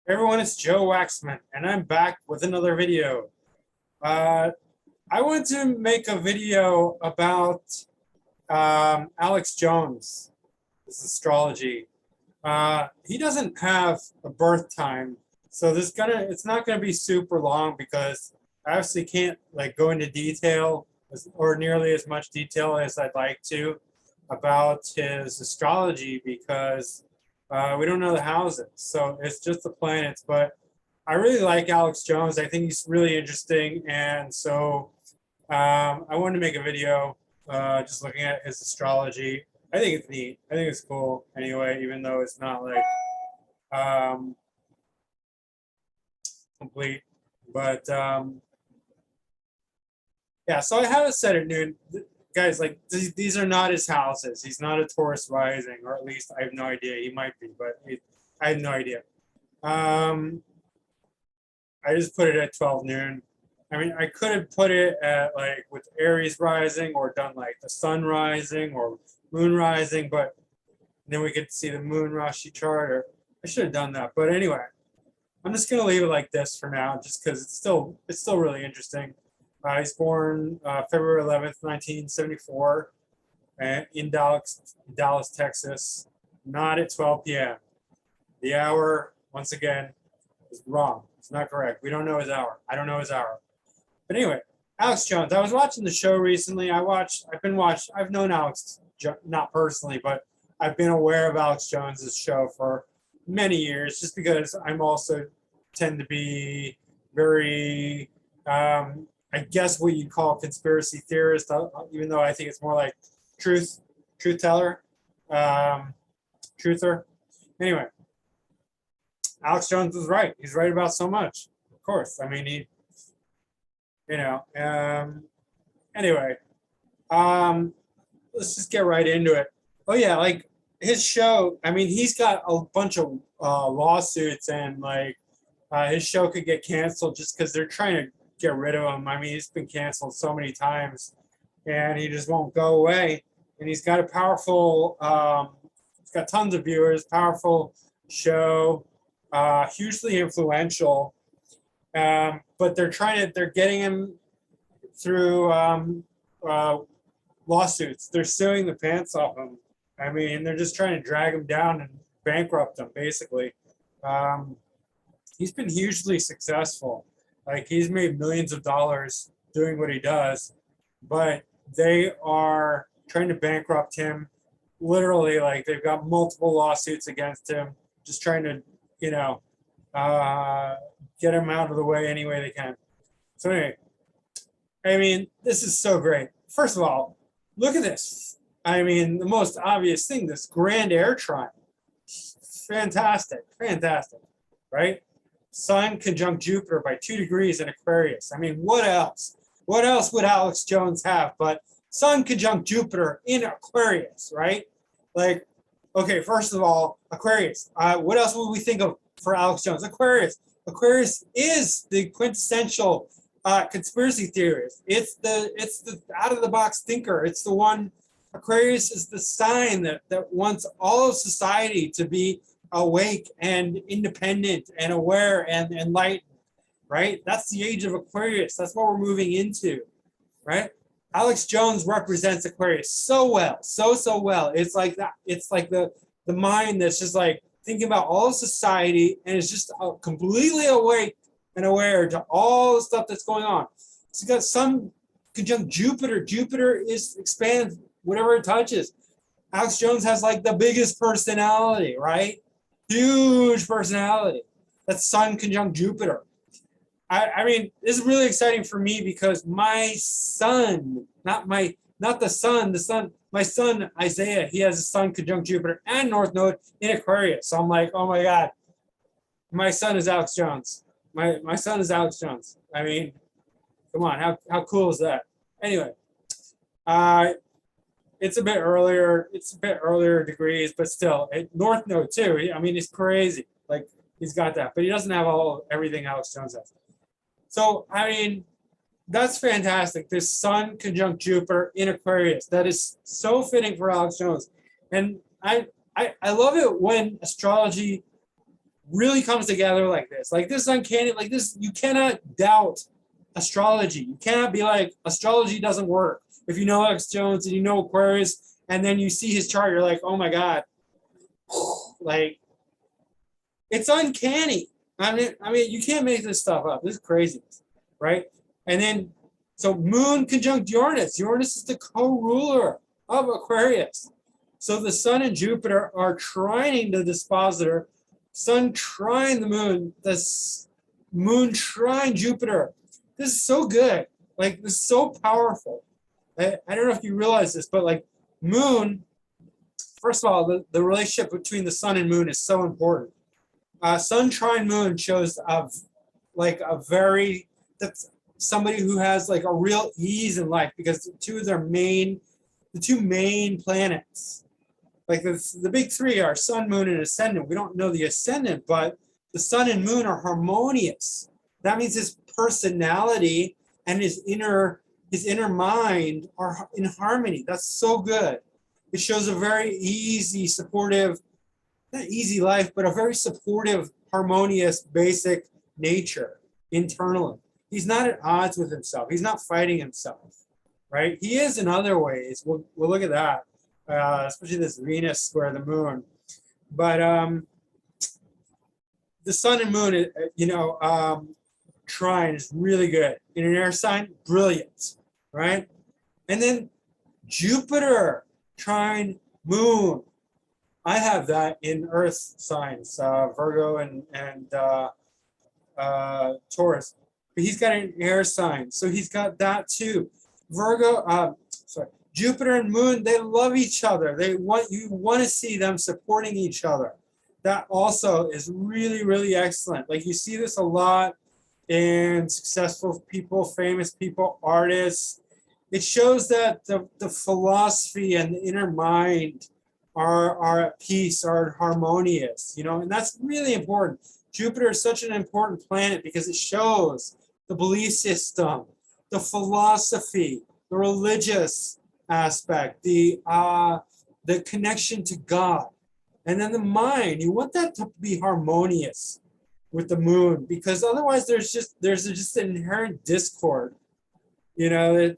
Hey everyone, it's Joe Waxman, and I'm back with another video. Uh, I want to make a video about Alex Jones, this astrology. He doesn't have a birth time, so it's not gonna be super long because I obviously can't like go into detail or nearly as much detail as I'd like to about his astrology because we don't know the houses, so it's just the planets. But I really like Alex Jones. I think he's really interesting, and so I wanted to make a video just looking at his astrology. I think it's neat. I think it's cool anyway, even though it's not like um, complete. But yeah, so I have it set at noon. Guys, like these are not his houses. He's not a Taurus rising, or at least I have no idea. He might be, but I have no idea. Um, I just put it at 12 noon. I mean, I could have put it at like with Aries rising or done like the sun rising or moon rising, but then we could see the moon Rashi chart, or I should have done that. But anyway, I'm just gonna leave it like this for now, just because it's still really interesting. He's born February 11th, 1974, in Dallas, Texas. Not at 12 p.m. The hour, once again, is wrong. It's not correct. We don't know his hour. I don't know his hour. But anyway, Alex Jones. I was watching the show recently. I've known Alex, not personally, but I've been aware of Alex Jones's show for many years, just because I'm also tend to be very, I guess what you'd call a conspiracy theorist, even though I think it's more like truth teller, um, truther. Anyway, Alex Jones was right. He's right about so much. Of course. I mean, you know. Anyway, um, let's just get right into it. Oh yeah, like his show. I mean, he's got a bunch of lawsuits, and like his show could get canceled just because they're trying to get rid of him. I mean, he's been canceled so many times, and he just won't go away. And he's got a powerful. He's got tons of viewers. Powerful show, hugely influential. But they're getting him through lawsuits. They're suing the pants off him. I mean, they're just trying to drag him down and bankrupt him, basically. Um, he's been hugely successful. Like, he's made millions of dollars doing what he does, but they are trying to bankrupt him. Literally, like, they've got multiple lawsuits against him, just trying to, you know, uh, get him out of the way any way they can. So anyway, I mean, this is so great. First of all, look at this. I mean, the most obvious thing, this grand air triangle. Fantastic, fantastic, right? Sun conjunct Jupiter by 2 degrees in Aquarius. I mean, what else? What else would Alex Jones have but Sun conjunct Jupiter in Aquarius, right? Like, okay, first of all, Aquarius. What else would we think of for Alex Jones? Aquarius. Aquarius is the quintessential conspiracy theorist. It's the out of the box thinker. It's the one. Aquarius is the sign that wants all of society to be awake and independent and aware and enlightened. Right? That's the age of Aquarius. That's what we're moving into. Right? Alex Jones represents Aquarius so well, so well. It's like that. It's like the mind that's just like thinking about all of society and is just completely awake and aware to all the stuff that's going on. It's got some conjunct Jupiter. Jupiter is expands whatever it touches. Alex Jones has like the biggest personality, right? Huge personality. That's Sun conjunct Jupiter. I mean, this is really exciting for me because my son, not the sun, my son Isaiah, he has a Sun conjunct Jupiter and North Node in Aquarius. So I'm like, oh my God, my son is Alex Jones. My son is Alex Jones. I mean, come on, how cool is that? Anyway, uh, it's a bit earlier. It's a bit earlier degrees, but still, North Node too. I mean, he's crazy. Like he's got that, but he doesn't have everything Alex Jones has. So I mean, that's fantastic. This Sun conjunct Jupiter in Aquarius. That is so fitting for Alex Jones, and I love it when astrology really comes together like this. Like this uncanny, like this, you cannot doubt astrology. You cannot be like, astrology doesn't work. If you know Alex Jones and you know Aquarius, and then you see his chart, you're like, oh my God. Like, it's uncanny. I mean, you can't make this stuff up. This is crazy, right? And then, so Moon conjunct Uranus. Uranus is the co-ruler of Aquarius. So the Sun and Jupiter are trining the dispositor. Sun trine the Moon. The Moon trine Jupiter. This is so good. Like, this is so powerful. I don't know if you realize this, but like Moon, first of all, the relationship between the Sun and Moon is so important. Sun trine Moon shows like a very, that's somebody who has like a real ease in life, because the two main planets, like the big three are Sun, Moon, and Ascendant. We don't know the Ascendant, but the Sun and Moon are harmonious. That means his personality and his inner mind are in harmony. That's so good. It shows a very easy, supportive, not easy life, but a very supportive, harmonious, basic nature internally. He's not at odds with himself. He's not fighting himself, right? He is in other ways. We'll look at that, especially this Venus square the Moon. But the Sun and Moon, trine is really good. In an air sign, brilliant, right? And then Jupiter trine Moon. I have that in Earth signs, Virgo and Taurus. But he's got an air sign, so he's got that too. Jupiter and Moon, they love each other. You want to see them supporting each other. That also is really, really excellent. Like, you see this a lot in successful people, famous people, artists. It shows that the philosophy and the inner mind are at peace, are harmonious, and that's really important. Jupiter is such an important planet because it shows the belief system, the philosophy, the religious aspect, the connection to God, and then the mind. You want that to be harmonious with the Moon, because otherwise there's just an inherent discord. They're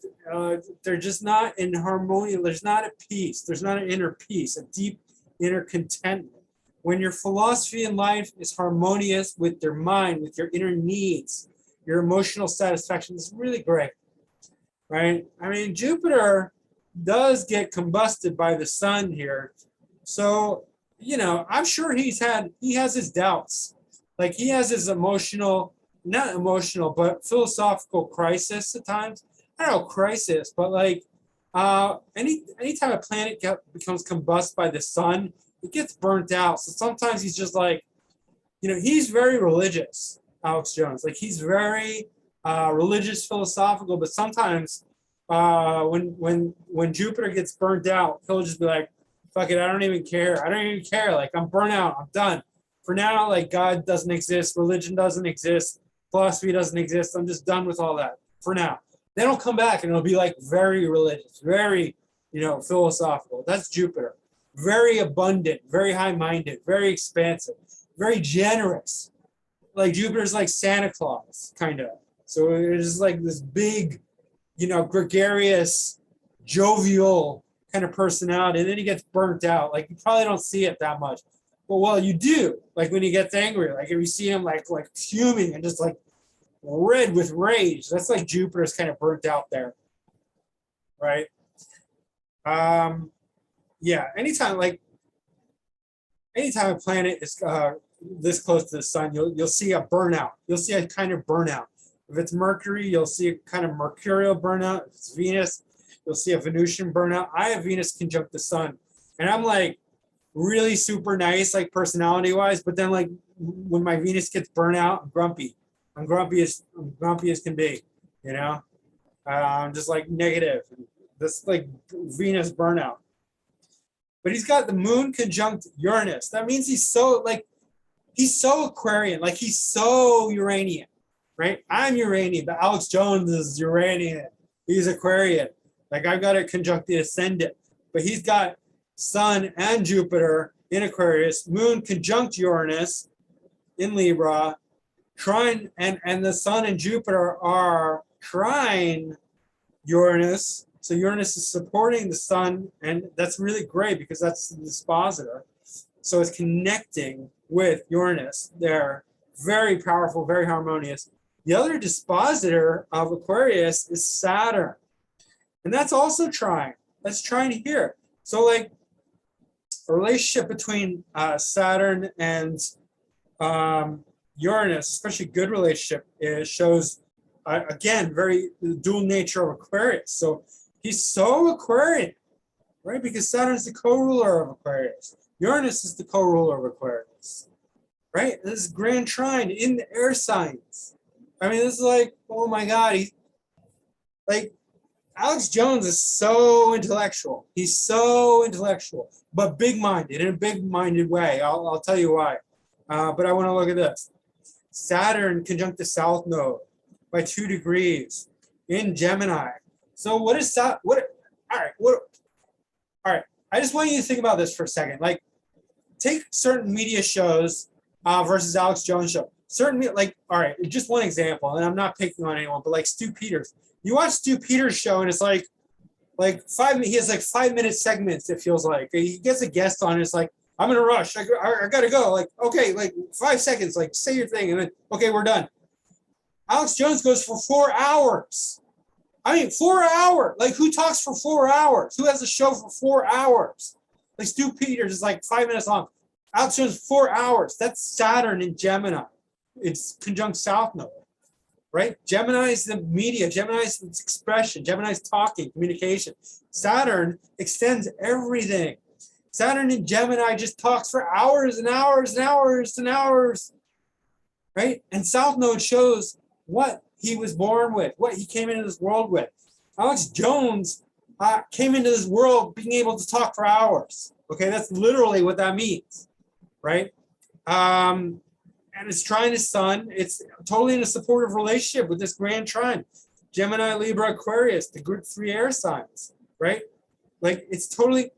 just not in harmony. There's not a peace. There's not an inner peace, a deep inner contentment. When your philosophy in life is harmonious with your mind, with your inner needs, your emotional satisfaction, is really great, right? I mean, Jupiter does get combusted by the Sun here. So, I'm sure he has his doubts. Like, he has his not emotional, but philosophical crisis at times. I don't know, crisis, but like anytime a planet becomes combusted by the Sun, it gets burnt out. So sometimes he's just like, he's very religious, Alex Jones. Like, he's very religious, philosophical, but sometimes when Jupiter gets burnt out, he'll just be like, fuck it, I don't even care. Like, I'm burnt out. I'm done. For now, like, God doesn't exist. Religion doesn't exist. Philosophy doesn't exist. I'm just done with all that for now. Then it'll come back and it'll be like very religious, very, philosophical. That's Jupiter. Very abundant, very high-minded, very expansive, very generous. Like, Jupiter's like Santa Claus, kind of. So it's just like this big, gregarious, jovial kind of personality. And then he gets burnt out. Like, you probably don't see it that much. But, well, you do. Like, when he gets angry, like, if you see him like fuming and just like red with rage, that's like Jupiter's kind of burnt out there, right? Yeah, anytime a planet is this close to the Sun, you'll see a burnout. You'll see a kind of burnout. If it's Mercury, you'll see a kind of mercurial burnout. If it's Venus, you'll see a Venusian burnout. I have Venus conjunct the Sun, and I'm like really super nice, like personality-wise. But then, like, when my Venus gets burnt out, I'm grumpy. I'm grumpy as can be. I'm just like negative. This like Venus burnout. But he's got the Moon conjunct Uranus. That means he's so Aquarian, like he's so Uranian, right? I'm Uranian, but Alex Jones is Uranian. He's Aquarian. Like, I've got a conjunct the Ascendant, but he's got Sun and Jupiter in Aquarius, Moon conjunct Uranus. in Libra, trine, and the Sun and Jupiter are trine Uranus. So Uranus is supporting the Sun, and that's really great because that's the dispositor. So it's connecting with Uranus. They're very powerful, very harmonious. The other dispositor of Aquarius is Saturn, and that's also trine. That's trine here. So like a relationship between Saturn and Uranus, especially good relationship, shows again very dual nature of Aquarius. So he's so Aquarian, right? Because Saturn is the co-ruler of Aquarius. Uranus is the co-ruler of Aquarius, right? This is grand trine in the air signs. I mean, this is like, oh my God, he's like, Alex Jones is so intellectual. He's so intellectual, but big-minded, in a big-minded way. I'll tell you why. But I want to look at this. Saturn conjunct the South Node by 2 degrees in Gemini. So what is that? All right. I just want you to think about this for a second. Like, take certain media shows versus Alex Jones show. All right, just one example, and I'm not picking on anyone, but like Stu Peters. You watch Stu Peters' show, and it's like he has like 5-minute segments, it feels like. He gets a guest on, and it's like, I'm in a rush. I gotta go. Like, okay, like 5 seconds, like say your thing, and then, okay, we're done. Alex Jones goes for 4 hours. I mean, 4 hours. Like, who talks for 4 hours? Who has a show for 4 hours? Like, Stu Peters is like 5 minutes long. Alex Jones, 4 hours. That's Saturn in Gemini. It's conjunct South Node, right? Gemini is the media. Gemini is expression. Gemini is talking, communication. Saturn extends everything. Saturn in Gemini just talks for hours and hours and hours and hours, right? And South Node shows what he was born with, what he came into this world with. Alex Jones came into this world being able to talk for hours. Okay, that's literally what that means, right? And it's trine his Sun. It's totally in a supportive relationship with this grand trine. Gemini, Libra, Aquarius, the good 3 air signs, right? Like, it's totally,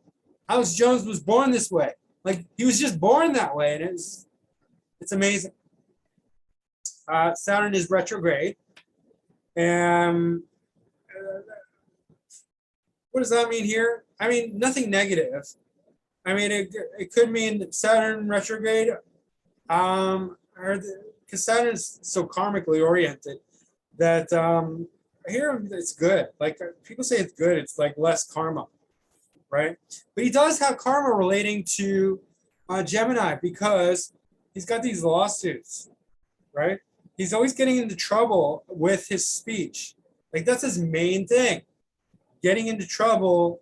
Alex Jones was born this way. Like, he was just born that way, and it's amazing. Saturn is retrograde. And what does that mean here? I mean, nothing negative. I mean, it could mean Saturn retrograde, because Saturn is so karmically oriented that here it's good. Like, people say it's good. It's like less karma, right? But he does have karma relating to Gemini because he's got these lawsuits, right? He's always getting into trouble with his speech. Like, that's his main thing, getting into trouble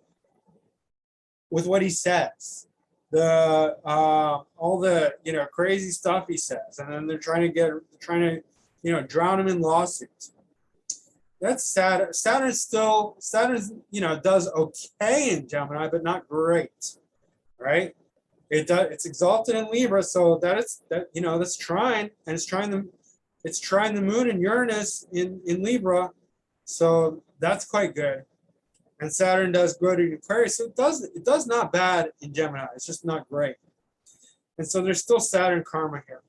with what he says. All the crazy stuff he says, and then they're trying to drown him in lawsuits. That's Saturn. Saturn's does okay in Gemini, but not great, right? It's exalted in Libra, so that's trine, and it's trine the moon and Uranus in Libra, so that's quite good. And Saturn does good in Aquarius, so it does not bad in Gemini. It's just not great. And so there's still Saturn karma here.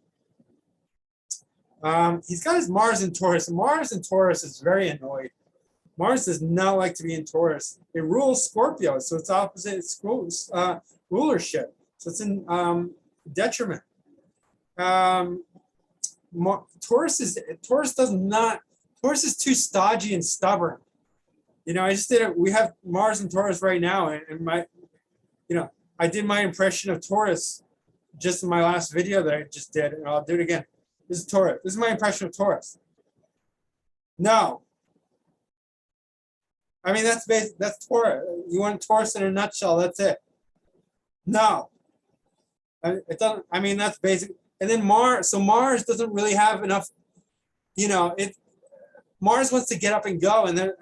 He's got his Mars in Taurus. Mars in Taurus is very annoyed. Mars does not like to be in Taurus. It rules Scorpio, so it's opposite its rulership. So it's in detriment. Taurus is too stodgy and stubborn. I just did it. We have Mars and Taurus right now, and I did my impression of Taurus just in my last video that I just did, and I'll do it again. This is Taurus. This is my impression of Taurus. No. I mean, that's Taurus. You want Taurus in a nutshell, that's it. No. It doesn't, I mean, that's basic. And then Mars doesn't really have enough, Mars wants to get up and go, and then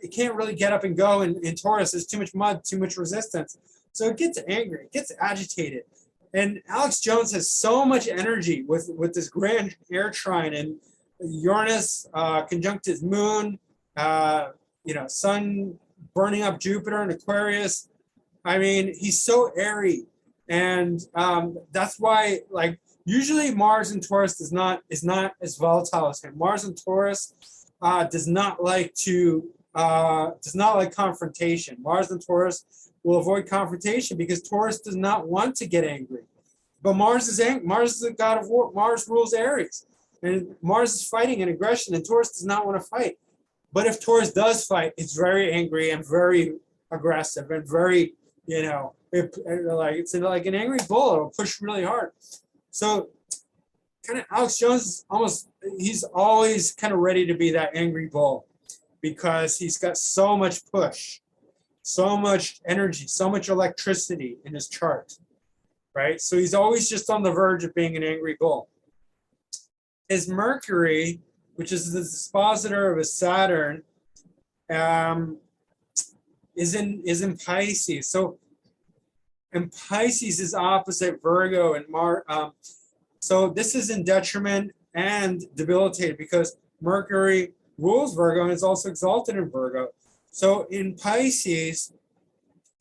it can't really get up and go in Taurus. There's too much mud, too much resistance. So it gets angry, it gets agitated. And Alex Jones has so much energy with this grand air trine, and Uranus conjunct his moon, Sun burning up Jupiter and Aquarius. I mean, he's so airy. And that's why, like, Usually Mars in Taurus is not as volatile as him. Mars in Taurus does not like confrontation. Mars in Taurus will avoid confrontation because Taurus does not want to get angry. But Mars is the god of war. Mars rules Aries, and Mars is fighting and aggression, and Taurus does not want to fight. But if Taurus does fight, it's very angry and very aggressive and very, it's like an angry bull. It'll push really hard. So kind of Alex Jones he's always kind of ready to be that angry bull because he's got so much push, so much energy, so much electricity in his chart, right? So he's always just on the verge of being an angry bull. His Mercury, which is the dispositor of his Saturn, is in Pisces. So, and Pisces is opposite Virgo and Mars. So this is in detriment and debilitated because Mercury rules Virgo and is also exalted in Virgo. So in Pisces,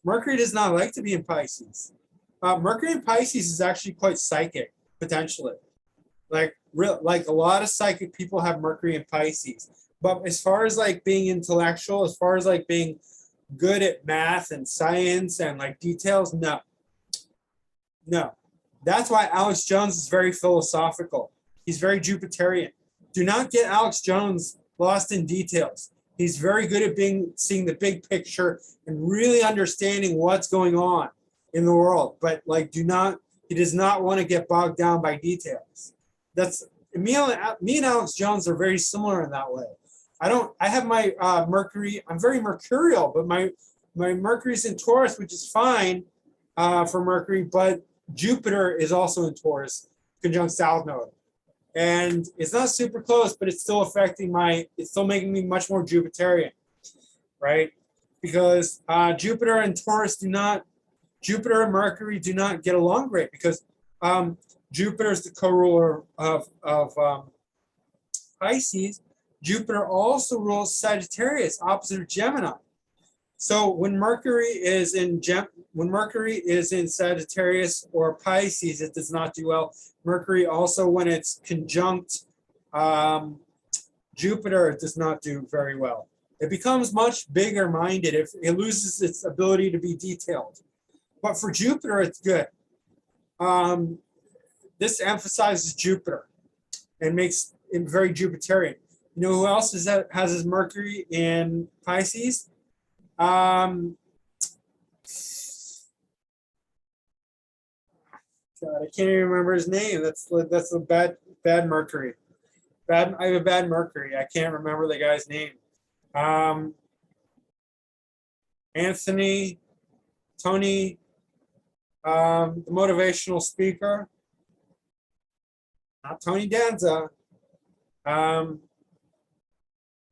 Mercury does not like to be in Pisces. Mercury in Pisces is actually quite psychic, potentially. Like a lot of psychic people have Mercury in Pisces. But as far as like being intellectual, as far as like being good at math and science and like details, no. That's why Alex Jones is very philosophical. He's very Jupiterian. Do not get Alex Jones lost in details. He's very good at seeing the big picture and really understanding what's going on in the world. But like, he does not want to get bogged down by details. That's me and Alex Jones are very similar in that way. I have my Mercury. I'm very mercurial, but my Mercury's in Taurus, which is fine for Mercury, but Jupiter is also in Taurus, conjunct South Node. And it's not super close, but it's still it's still making me much more Jupiterian, right? Because Jupiter and Mercury do not get along great because Jupiter is the co-ruler of Pisces. Jupiter also rules Sagittarius, opposite of Gemini. So when Mercury is in Sagittarius or Pisces, it does not do well. Mercury also, when it's conjunct Jupiter, it does not do very well. It becomes much bigger minded. It loses its ability to be detailed. But for Jupiter, it's good. This emphasizes Jupiter and makes it very Jupiterian. You know who else has his Mercury in Pisces? God, I can't even remember his name. That's a bad Mercury. I have a bad Mercury. I can't remember the guy's name. Tony, the motivational speaker. Not Tony Danza.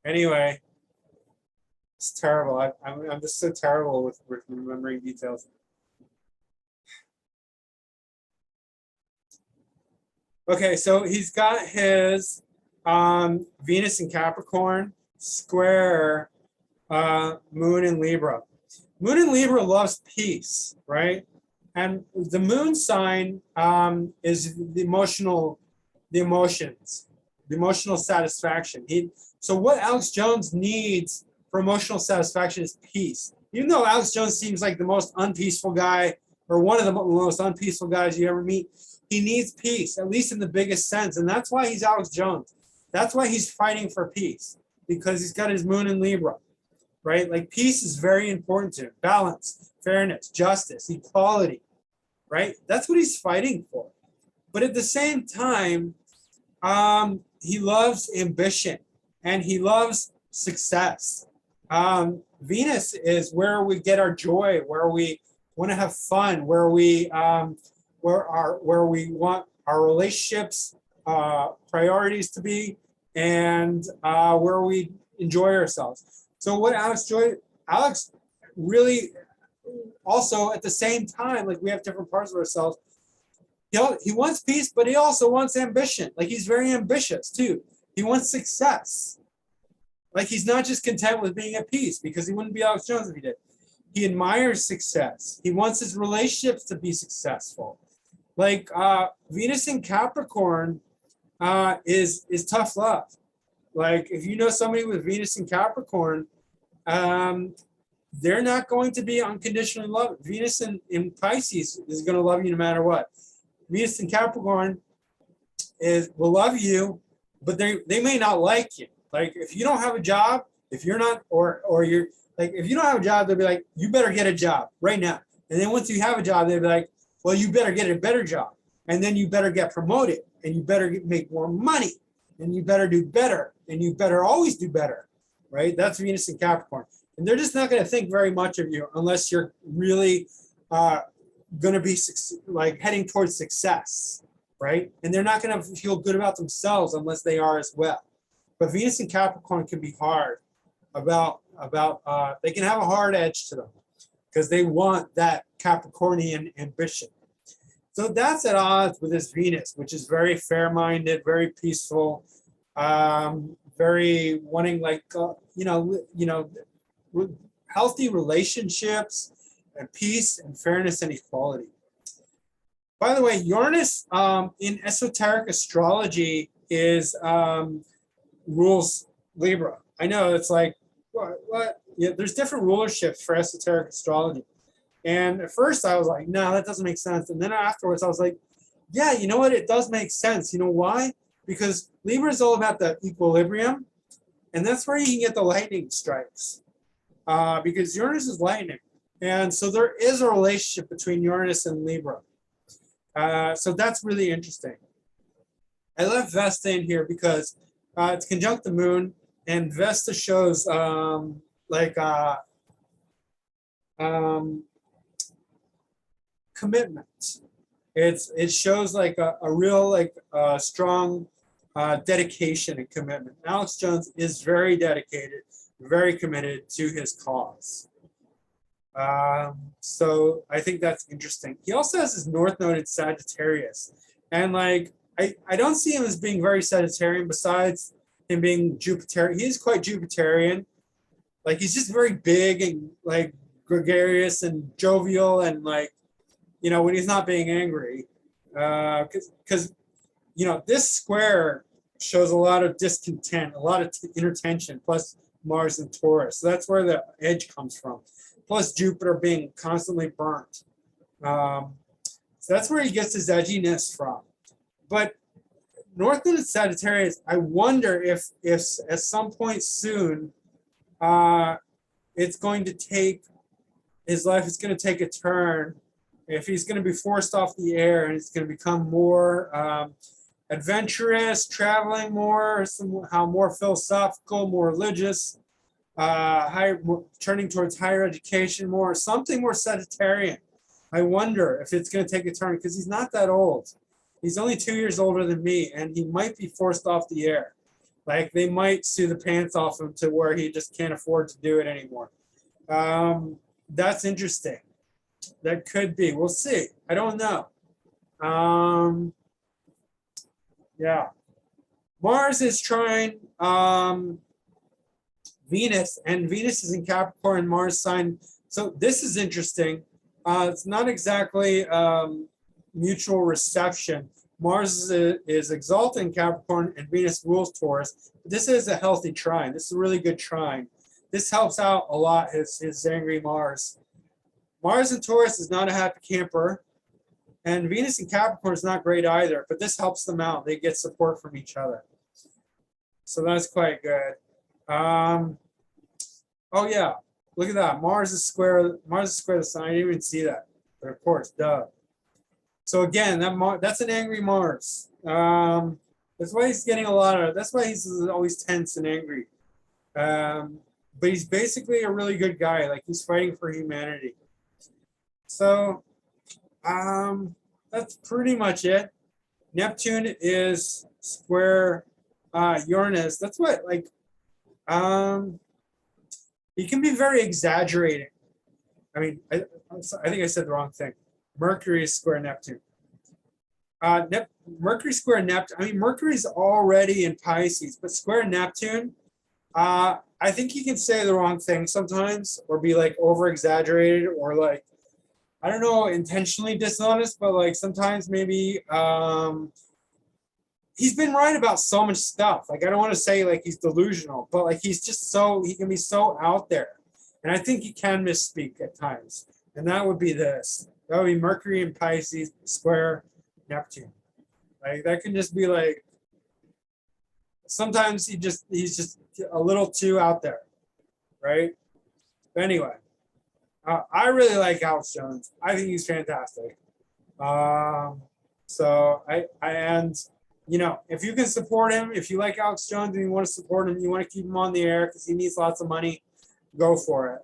Anyway, it's terrible. I'm just so terrible with remembering details. Okay, so he's got his Venus in Capricorn, square Moon in Libra. Moon in Libra loves peace, right? And the Moon sign is the emotions, the emotional satisfaction. So what Alex Jones needs for emotional satisfaction is peace. Even though Alex Jones seems like the most unpeaceful guy, or one of the most unpeaceful guys you ever meet, he needs peace, at least in the biggest sense. And that's why he's Alex Jones. That's why he's fighting for peace, because he's got his Moon in Libra, right? Like peace is very important to him. Balance, fairness, justice, equality, right? That's what he's fighting for. But at the same time, he loves ambition and he loves success. Venus is where we get our joy, where we want to have fun, where we want our relationships priorities to be, and where we enjoy ourselves. So what Alex really also at the same time, like we have different parts of ourselves. He wants peace, but he also wants ambition. Like he's very ambitious too. He wants success. Like he's not just content with being at peace, because he wouldn't be Alex Jones if he did. He admires success. He wants his relationships to be successful. Like Venus in Capricorn is tough love. Like if you know somebody with Venus in Capricorn, um, they're not going to be unconditionally loved. Venus in Pisces is going to love you no matter what. Venus in Capricorn will love you, but they may not like you. Like if you don't have a job, if you're not, or you're like, if you don't have a job, they'll be like, you better get a job right now. And then once you have a job, they'll be like, well, you better get a better job, and then you better get promoted, and you better make more money, and you better do better, and you better always do better, right? That's Venus in Capricorn, and they're just not going to think very much of you unless you're really going to be like heading towards success, right? And they're not going to feel good about themselves unless they are as well. But Venus in Capricorn can be hard they can have a hard edge to them because they want that Capricornian ambition. So that's at odds with this Venus, which is very fair-minded, very peaceful, very wanting like healthy relationships and peace and fairness and equality. By the way, Uranus in esoteric astrology is rules Libra. I know it's like what? Yeah, there's different rulerships for esoteric astrology. And at first I was like, no, that doesn't make sense. And then afterwards I was like, yeah, you know what? It does make sense. You know why? Because Libra is all about the equilibrium. And that's where you can get the lightning strikes. Because Uranus is lightning. And so there is a relationship between Uranus and Libra. So that's really interesting. I left Vesta in here because it's conjunct the moon. And Vesta shows commitment. It shows like a real strong dedication and commitment. Alex Jones is very dedicated, very committed to his cause. So I think that's interesting. He also has his North Node in Sagittarius, and like I don't see him as being very Sagittarian. Besides him being Jupiterian, he's quite Jupiterian. Like he's just very big and like gregarious and jovial, and like when he's not being angry, because this square shows a lot of discontent, a lot of inner tension, plus Mars and Taurus. So that's where the edge comes from. Plus Jupiter being constantly burnt. So that's where he gets his edginess from. But North Node Sagittarius, I wonder if at some point soon, it's going to take, his life is going to take a turn. If he's going to be forced off the air and he's going to become more adventurous, traveling more, somehow more philosophical, more religious, turning towards higher education more, something more Sagittarian. I wonder if it's going to take a turn because he's not that old. He's only 2 years older than me, and he might be forced off the air. Like they might sue the pants off him to where he just can't afford to do it anymore. That's interesting. That could be. We'll see. I don't know. Yeah. Mars is trying Venus, and Venus is in Capricorn, Mars sign. So this is interesting. It's not exactly mutual reception. Mars is exalted in Capricorn and Venus rules Taurus. This is a healthy trine. This is a really good trine. This helps out a lot his angry Mars. Mars in Taurus is not a happy camper. And Venus in Capricorn is not great either, but this helps them out. They get support from each other. So that's quite good. Oh yeah, look at that. Mars is square the sign. I didn't even see that. But of course, duh. So again, that's an angry Mars. That's why he's getting that's why he's always tense and angry. But he's basically a really good guy. Like he's fighting for humanity. So that's pretty much it. Neptune is square Uranus. That's what he can be very exaggerating. I mean, I think I said the wrong thing. Mercury is square Neptune. Mercury square Neptune. I mean, Mercury's already in Pisces, but square Neptune, I think he can say the wrong thing sometimes, or be like over exaggerated, or like I don't know, intentionally dishonest, but like sometimes maybe he's been right about so much stuff. Like I don't want to say like he's delusional, but like he's just so he can be so out there. And I think he can misspeak at times. And that would be this. That would be Mercury in Pisces square Neptune. Like that can just be like sometimes he's just a little too out there, right? But anyway, I really like Alex Jones. I think he's fantastic. So and you know, if you can support him, if you like Alex Jones and you want to support him, you want to keep him on the air because he needs lots of money, go for it.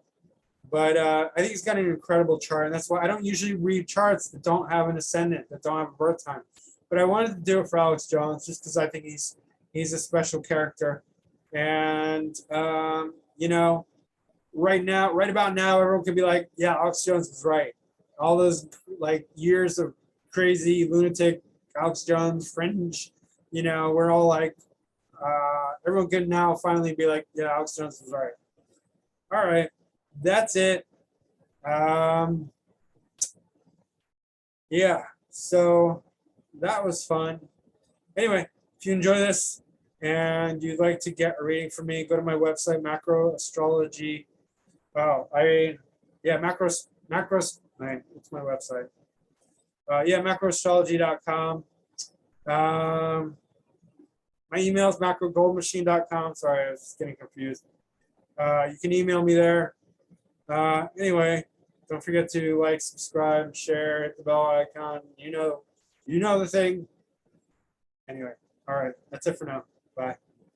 But I think he's got an incredible chart, and that's why I don't usually read charts that don't have an ascendant, that don't have a birth time. But I wanted to do it for Alex Jones just because I think he's a special character, and you know, right about now, everyone can be like, yeah, Alex Jones was right. All those like years of crazy lunatic Alex Jones fringe, you know, we're all like, everyone can now finally be like, yeah, Alex Jones was right. All right, that's it. Yeah, so that was fun. Anyway, if you enjoy this and you'd like to get a reading from me, go to my website, Macro Astrology. Oh, yeah, macros, it's my website. Yeah, macroastrology.com. My email is macrogoldmachine.com. Sorry, I was just getting confused. You can email me there. Anyway, don't forget to like, subscribe, share, hit the bell icon. You know the thing. Anyway, all right, that's it for now. Bye.